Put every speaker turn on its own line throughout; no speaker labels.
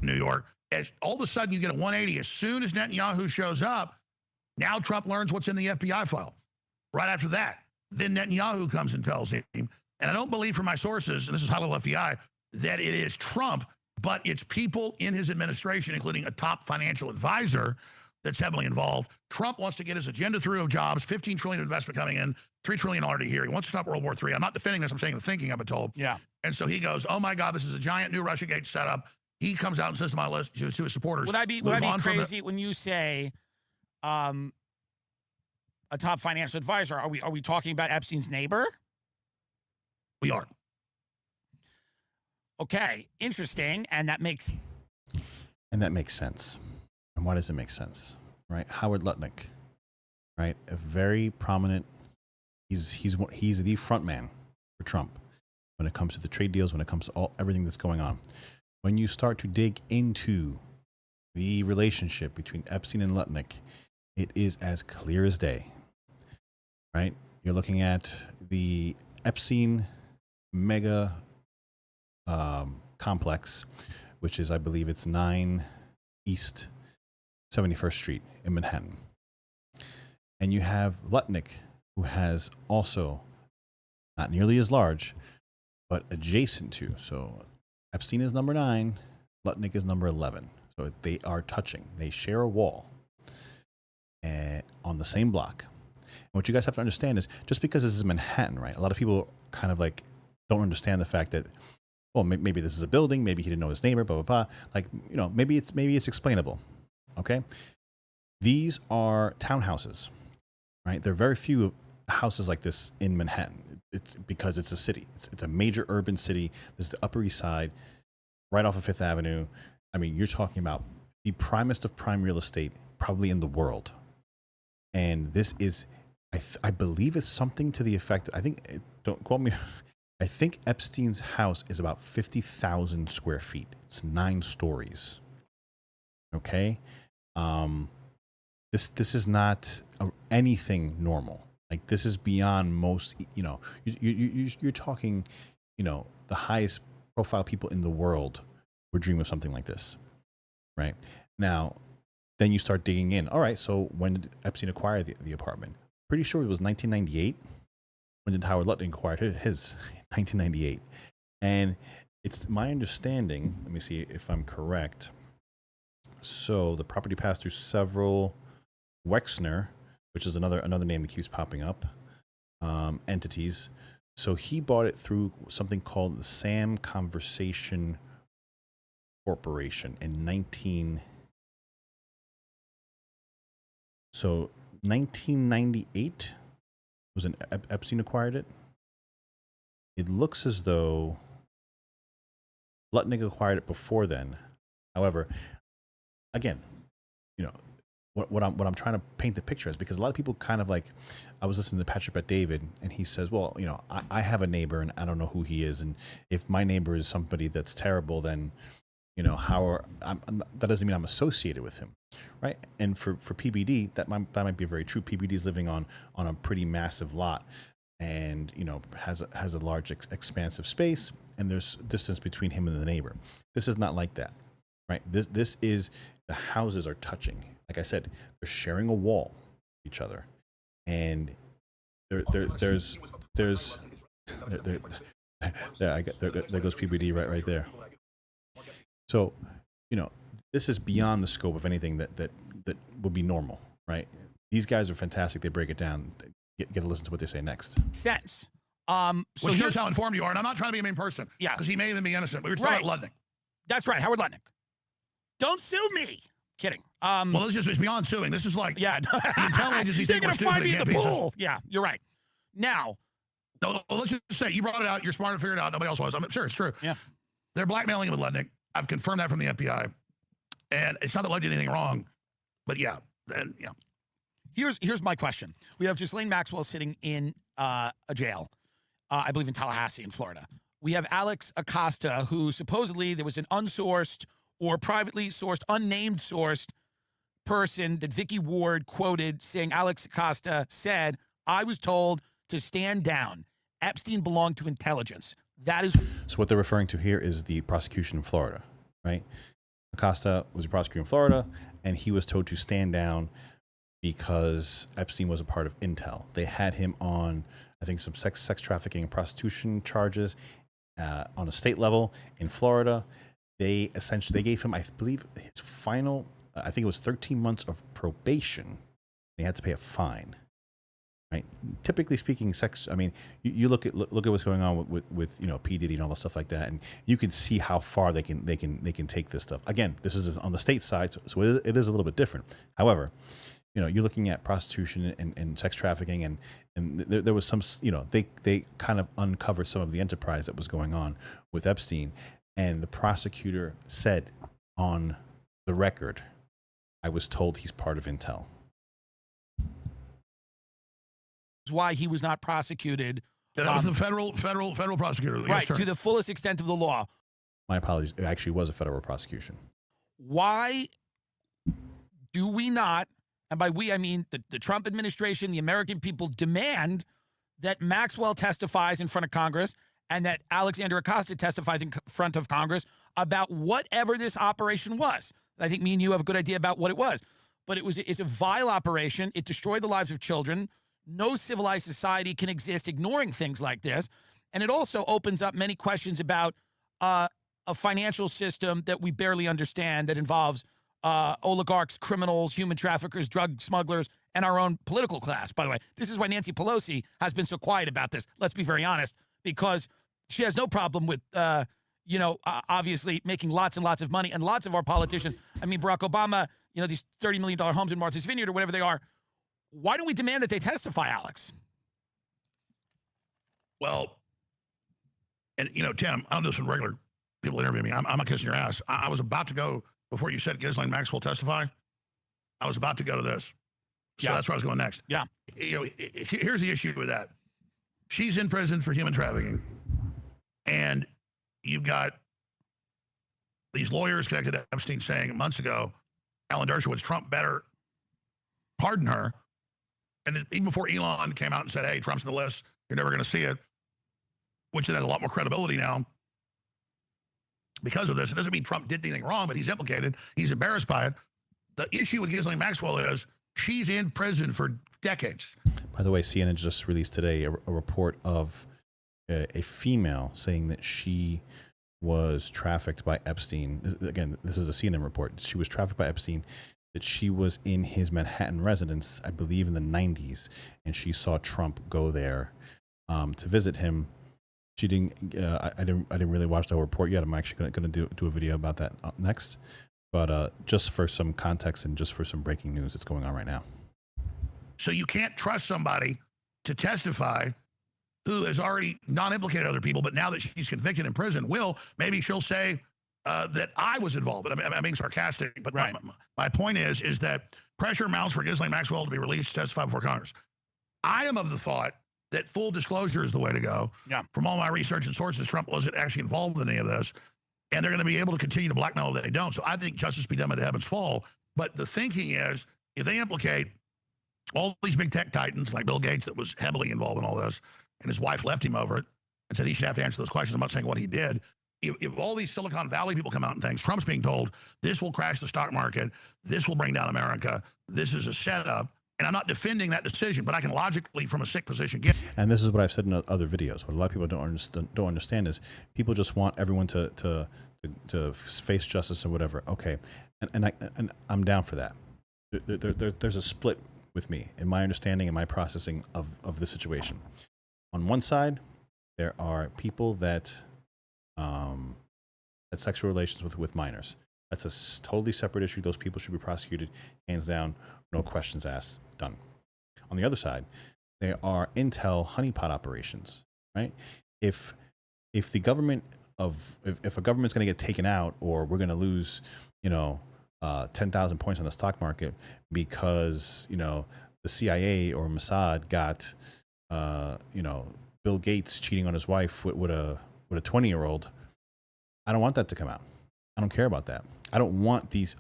New York. As all of a sudden you get a 180 as soon as Netanyahu shows up. Now Trump learns what's in the FBI file. Right after that, then Netanyahu comes and tells him, and I don't believe from my sources, and this is high level FBI, that it is Trump, but it's people in his administration, including a top financial advisor that's heavily involved. Trump wants to get his agenda through of jobs, 15 trillion investment coming in, 3 trillion already here. He wants to stop World War III. I'm not defending this. I'm saying the thinking, I've been told.
Yeah.
And so he goes, oh my God, this is a giant new Russiagate setup. He comes out and says to my list, to his supporters.
Would I be crazy when you say a top financial advisor? Are we talking about Epstein's neighbor?
We are.
Okay, interesting, and that makes
sense. And why does it make sense? Right, Howard Lutnick, right, a very prominent. He's the front man for Trump when it comes to the trade deals, when it comes to everything that's going on. When you start to dig into the relationship between Epstein and Lutnick, it is as clear as day. Right, you're looking at the Epstein mega complex, which is, I believe it's 9 East 71st Street in Manhattan. And you have Lutnick, who has also, not nearly as large, but adjacent to. So Epstein is number 9, Lutnick is number 11. So they are touching. They share a wall on the same block. And what you guys have to understand is, just because this is Manhattan, right? A lot of people kind of like don't understand the fact that, well, maybe this is a building, maybe he didn't know his neighbor, blah, blah, blah. Like, you know, maybe it's explainable, okay? These are townhouses, right? There are very few houses like this in Manhattan. It's because it's a city. It's a major urban city. There's the Upper East Side, right off of Fifth Avenue. I mean, you're talking about the primest of prime real estate probably in the world. And this is, I believe it's something to the effect, I think, don't quote me, I think Epstein's house is about 50,000 square feet. It's 9 stories. Okay? This is not anything normal. Like, this is beyond most, you know, you're talking, you know, the highest profile people in the world would dream of something like this, right? Now, then you start digging in. All right, so when did Epstein acquire the apartment? Pretty sure it was 1998. When did Howard Lutnick acquire his? 1998. And it's my understanding, let me see if I'm correct. So the property passed through several Wexner, which is another name that keeps popping up, entities. So he bought it through something called the Sam Conversation Corporation in 1998 was when Epstein acquired it. It looks as though Lutnick acquired it before then. However, again, you know, what I'm trying to paint the picture is, because a lot of people kind of like, I was listening to Patrick Bet David, and he says, well, you know, I have a neighbor and I don't know who he is, and if my neighbor is somebody that's terrible, then, you know, that doesn't mean I'm associated with him, right? And for PBD, that might be very true. PBD is living on a pretty massive lot, and, you know, has a large expansive space, and there's distance between him and the neighbor. This is not like that, right? This is, the houses are touching. Like I said, they're sharing a wall with each other, and there goes PBD right there. So, you know, this is beyond the scope of anything that would be normal, right? These guys are fantastic. They break it down. Get to listen to what they say next.
Sense.
So which shows how informed you are, and I'm not trying to be a mean person.
Yeah.
Because he may even be innocent. But we were talking about Lutnick.
That's right, Howard Lutnick. Don't sue me. Kidding.
Well, it's beyond suing. This is like,
yeah,
the intelligence agencies
they're
think
going to
we're
find me
stupid.
in the pool. Yeah, you're right. Now,
no, let's just say you brought it out. You're smart to figure it out. Nobody else was. I'm sure it's true.
Yeah.
They're blackmailing him with Lutnick. I've confirmed that from the FBI. And it's not that Lutnick did anything wrong, but yeah. And, yeah.
Here's my question. We have Ghislaine Maxwell sitting in a jail, I believe in Tallahassee in Florida. We have Alex Acosta, who supposedly there was an unsourced or privately sourced, unnamed sourced person that Vicky Ward quoted saying Alex Acosta said, I was told to stand down. Epstein belonged to intelligence. That is.
So what they're referring to here is the prosecution in Florida, right? Acosta was a prosecutor in Florida, and he was told to stand down because Epstein was a part of Intel. They had him on, I think, some sex trafficking and prostitution charges on a state level in Florida. They gave him, I believe, his final, I think it was 13 months of probation. And he had to pay a fine. Right. Typically speaking, sex. I mean, you look at what's going on with P. Diddy and all the stuff like that, and you can see how far they can take this stuff. Again, this is on the state side, so it is a little bit different. However, you're looking at prostitution and sex trafficking, and there was some, they kind of uncovered some of the enterprise that was going on with Epstein, and the prosecutor said on the record, "I was told he's part of Intel."
Why he was not prosecuted.
That was the federal prosecutor.
Right, to the fullest extent of the law.
My apologies. It actually was a federal prosecution.
Why do we not, and by we I mean the Trump administration, the American people, demand that Maxwell testifies in front of Congress and that Alexander Acosta testifies in front of Congress about whatever this operation was? I think me and you have a good idea about what it was. But it's a vile operation. It destroyed the lives of children. No civilized society can exist ignoring things like this. And it also opens up many questions about a financial system that we barely understand that involves oligarchs, criminals, human traffickers, drug smugglers, and our own political class. By the way, this is why Nancy Pelosi has been so quiet about this. Let's be very honest, because she has no problem with, obviously making lots and lots of money. And lots of our politicians, I mean, Barack Obama, these $30 million homes in Martha's Vineyard or whatever they are. Why don't we demand that they testify, Alex?
Well, and Tim, I don't do this when regular people interview me. I'm not kissing your ass. I was about to go, before you said Ghislaine Maxwell testify, I was about to go to this. So that's where I was going next.
Yeah.
Here's the issue with that. She's in prison for human trafficking. And you've got these lawyers connected to Epstein saying months ago, Alan Dershowitz, Trump better pardon her. And even before Elon came out and said, hey, Trump's on the list, you're never going to see it, which has a lot more credibility now because of this. It doesn't mean Trump did anything wrong, but he's implicated. He's embarrassed by it. The issue with Ghislaine Maxwell is she's in prison for decades.
By the way, CNN just released today a report of a female saying that she was trafficked by Epstein. Again, this is a CNN report. She was trafficked by Epstein, that she was in his Manhattan residence, I believe in the 90s, and she saw Trump go there to visit him. She didn't. I didn't really watch the whole report yet. I'm actually going to do a video about that next. But just for some context and just for some breaking news that's going on right now.
So you can't trust somebody to testify who has already not implicated other people, but now that she's convicted in prison, maybe she'll say that I was involved. But I'm being sarcastic. But
right.
my point is that pressure mounts for Ghislaine Maxwell to be released to testify before Congress. I am of the thought that full disclosure is the way to go.
Yeah.
From all my research and sources, Trump wasn't actually involved in any of this. And they're going to be able to continue to blackmail if they don't. So I think justice be done by the heavens fall. But the thinking is, if they implicate all these big tech titans like Bill Gates that was heavily involved in all this, and his wife left him over it and said he should have to answer those questions. I'm not saying what he did. If all these Silicon Valley people come out and things, Trump's being told this will crash the stock market, this will bring down America, this is a setup. And I'm not defending that decision, but I can logically, from a sick position, get. And
this is what I've said in other videos. What a lot of people don't understand is people just want everyone to face justice or whatever. Okay, and I'm down for that. There's a split with me in my understanding and my processing of the situation. On one side, there are people that had sexual relations with minors. That's a totally separate issue. Those people should be prosecuted, hands down, no questions asked, done. On the other side, there are intel honeypot operations, right? If the government if a government's going to get taken out, or we're going to lose, 10,000 points on the stock market because the CIA or Mossad got Bill Gates cheating on his wife with a 20-year-old, I don't want that to come out. I don't care about that. I don't want these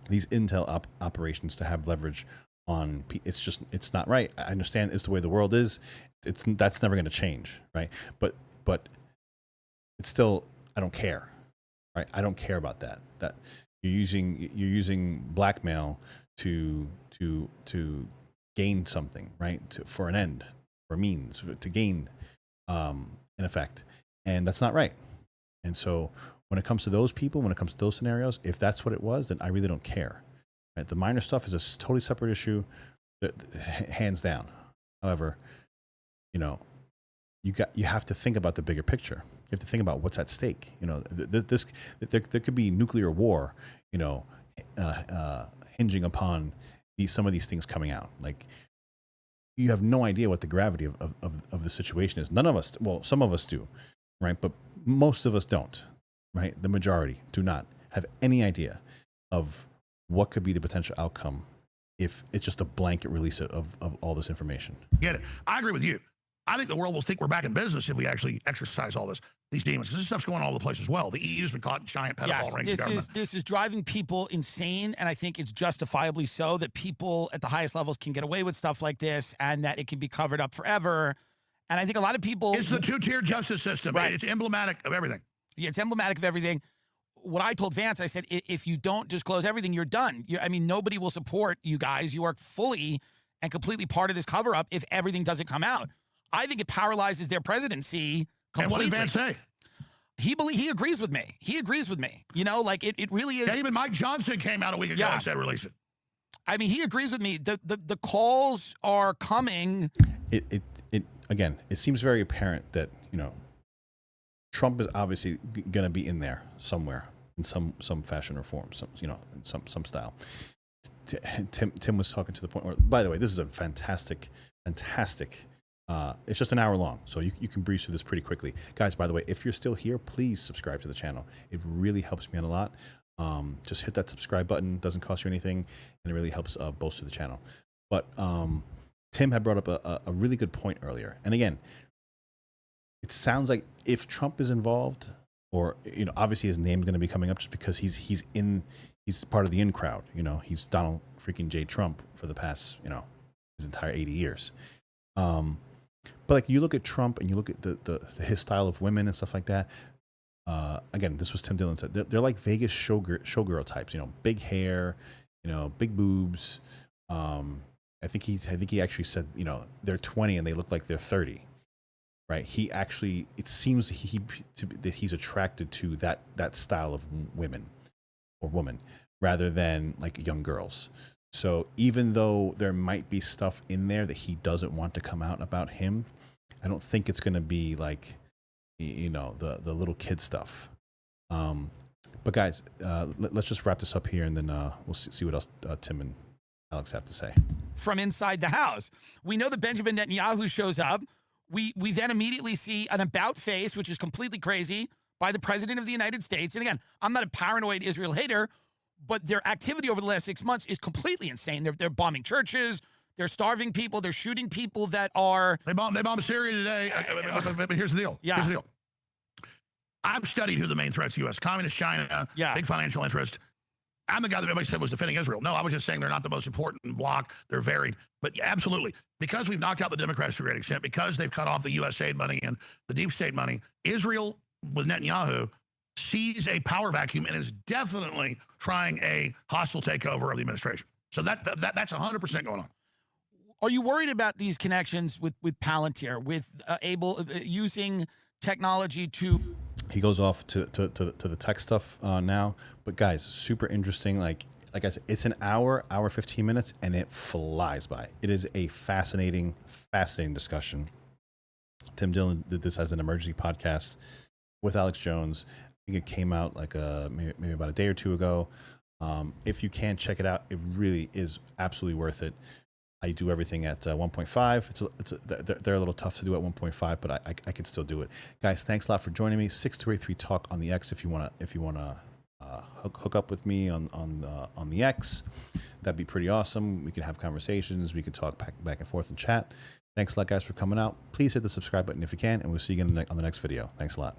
intel operations to have leverage on. It's not right. I understand it's the way the world is. That's never going to change, right? But it's still, I don't care. right? I don't care about that. That you're using blackmail to gain something, right? For an end, for a means, to gain in effect, and that's not right. And so when it comes to those people, when it comes to those scenarios, if that's what it was, then I really don't care. Right? The minor stuff is a totally separate issue, hands down. However, you have to think about the bigger picture. You have to think about what's at stake. There could be nuclear war, hinging upon some of these things coming out. Like, you have no idea what the gravity of the situation is. None of us, well, some of us do, right? But most of us don't, right? The majority do not have any idea of what could be the potential outcome if it's just a blanket release of all this information.
Get it? I agree with you. I think the world will think we're back in business if we actually exercise all these demons, because this stuff's going all over the place as well. The EU's been caught in giant pedophile rings.
This is driving people insane, and I think it's justifiably so that people at the highest levels can get away with stuff like this, and that it can be covered up forever. And I think a lot of people...
It's the two-tier justice system. Right. It's emblematic of everything.
Yeah, it's emblematic of everything. What I told Vance, I said, if you don't disclose everything, you're done. Nobody will support you guys. You are fully and completely part of this cover-up if everything doesn't come out. I think it paralyzes their presidency completely.
And what did Vance say?
He agrees with me. He agrees with me. It really is.
Yeah, even Mike Johnson came out a week ago and said release it.
He agrees with me. The calls are coming.
Again, it seems very apparent that, Trump is obviously going to be in there somewhere in some fashion or form, in some style. Tim was talking to the point where, by the way, this is a fantastic. It's just an hour long, so you can breeze through this pretty quickly. Guys, by the way, if you're still here, please subscribe to the channel. It really helps me out a lot. Just hit that subscribe button. Doesn't cost you anything, and it really helps bolster the channel. But Tim had brought up a really good point earlier. And again, it sounds like if Trump is involved, or obviously his name's going to be coming up just because he's part of the in crowd. He's Donald freaking J. Trump for the past his entire 80 years. But like, you look at Trump and you look at his style of women and stuff like that. Again, this was Tim Dillon said. They're like Vegas showgirl types. Big hair, big boobs. I think he actually said they're 20 and they look like they're 30. Right? It seems that he's attracted to that style of women or woman rather than like young girls. So even though there might be stuff in there that he doesn't want to come out about him, I don't think it's going to be like, the little kid stuff. But guys, let's just wrap this up here, and then we'll see what else Tim and Alex have to say.
From inside the house, we know that Benjamin Netanyahu shows up. We then immediately see an about face, which is completely crazy, by the president of the United States. And again, I'm not a paranoid Israel hater, but their activity over the last 6 months is completely insane. They're bombing churches. They're starving people. They're shooting people that are...
They bombed Syria today. But here's the deal.
Yeah.
Here's the deal. I've studied who the main threats to U.S. Communist China, big financial interest. I'm the guy that everybody said was defending Israel. No, I was just saying they're not the most important bloc. They're varied. But yeah, absolutely. Because we've knocked out the Democrats to a great extent, because they've cut off the U.S. aid money and the deep state money, Israel, with Netanyahu, sees a power vacuum and is definitely trying a hostile takeover of the administration. So that's 100% going on.
Are you worried about these connections with Palantir, with using technology to...
He goes off to the tech stuff now. But guys, super interesting. Like I said, it's an hour 15 minutes, and it flies by. It is a fascinating discussion. Tim Dillon did this as an emergency podcast with Alex Jones. I think it came out like maybe about a day or two ago. If you can check it out, it really is absolutely worth it. I do everything at 1.5. They're a little tough to do at 1.5, but I can still do it. Guys, thanks a lot for joining me. 6283 Talk on the X. If you wanna hook up with me on the X, that'd be pretty awesome. We can have conversations. We can talk back and forth and chat. Thanks a lot, guys, for coming out. Please hit the subscribe button if you can, and we'll see you again on the next video. Thanks a lot.